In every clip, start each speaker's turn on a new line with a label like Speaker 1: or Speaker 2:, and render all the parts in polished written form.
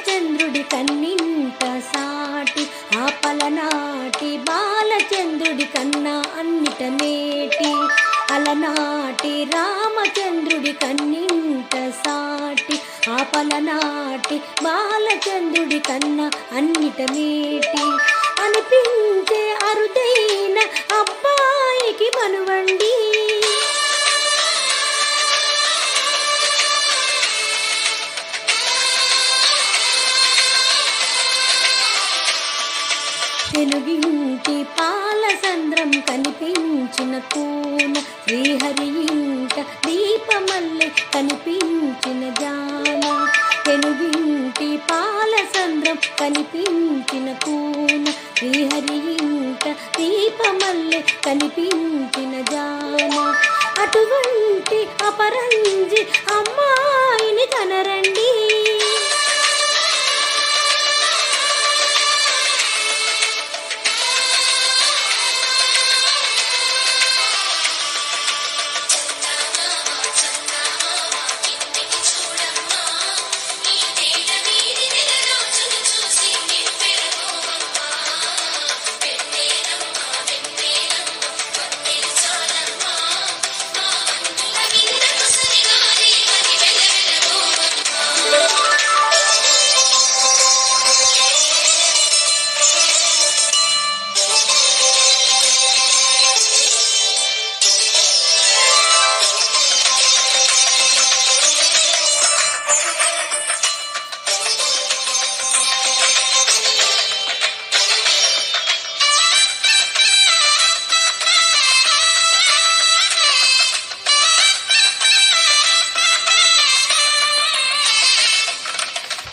Speaker 1: బాలచంద్రుడి కన్నింట సాటి ఆ పలనాటి బాలచంద్రుడి కన్నా అన్నిట మేటి అలనాటి రామచంద్రుడి కన్నింట సాటి ఆ పలనాటి బాలచంద్రుడి కన్నా అన్నిట మేటి అనిపించే అరుదైన అబ్బాయికి మనువండి తెలుగింటి పాలసంద్రం కనిపించిన కూన శ్రీహరి ఇంట దీపమల్లె కనిపించిన జాన తెలుగింటి పాలసంద్రం కనిపించిన కూన శ్రీహరి ఇంట దీపమల్లె కనిపించిన జాన అటువంటి అపరంజి అమ్మాయిని కనరండి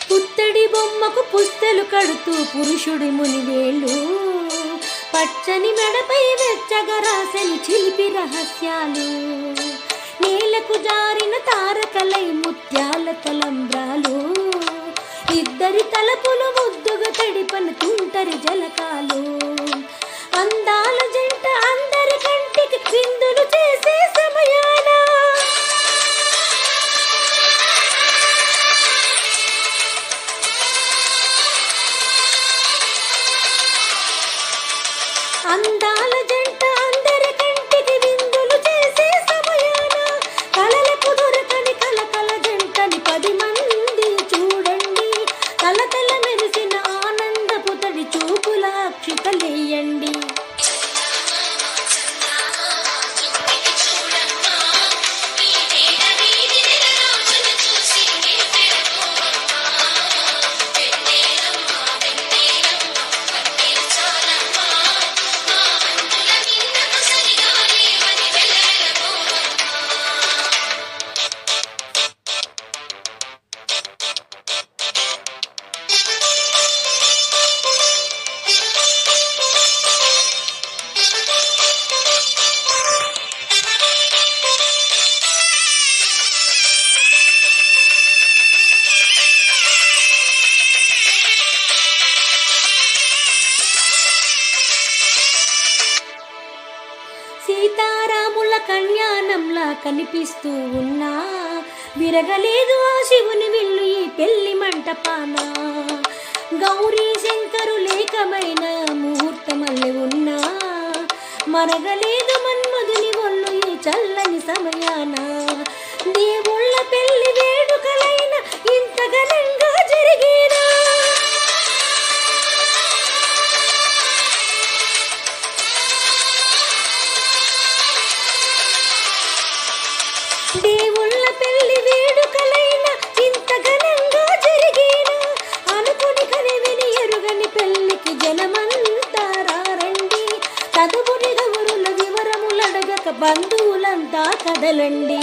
Speaker 1: పుత్తడి బొమ్మకు పుస్తెలు కడుతూ పురుషుడి మునివేళ్ళు పచ్చని మెడపై వెచ్చగా రాసెను చిలిపి రహస్యాలు నేలకు జారిన తారకలై ముత్యాల తలంబ్రాలు ఇద్దరి తలపులు ముద్దుగా తడిపన తుంటరి జలకాలు అందాల జంట అందరి కంటికి విందులు చేసే సమయాన అందాల జంట అందరి కంటికి విందులు చేసే సమయాన కలలకు దొరకని కలకల జంటని 10 మంది చూడండి కలకల మెరిసిన ఆనందపు తడి చూపుల అక్షితలేయండి సీతారాముల కళ్యాణంలా కనిపిస్తూ ఉన్నా విరగలేదు ఆ శివుని విల్లు ఈ పెళ్లి మంటపాన గౌరీ శంకరు లేకమైన ముహూర్తమల్లె ఉన్నా మరగలేదు మన్మధుని ఒళ్ళు ఈ చల్లని సమయాన దేవుళ్ళ పెళ్లి వేడుకలైన ఇంత ఘనంగా జరిగేనా దేవుళ్ళ పెళ్లి వేడుకలైన ఇంత ఘనంగా జరిగేనా అనుకుని కనివిని ఎరుగని పెళ్లికి జనమంతా రండి చదువుని గౌరుల వివరములడగక బంధువులంతా కదలండి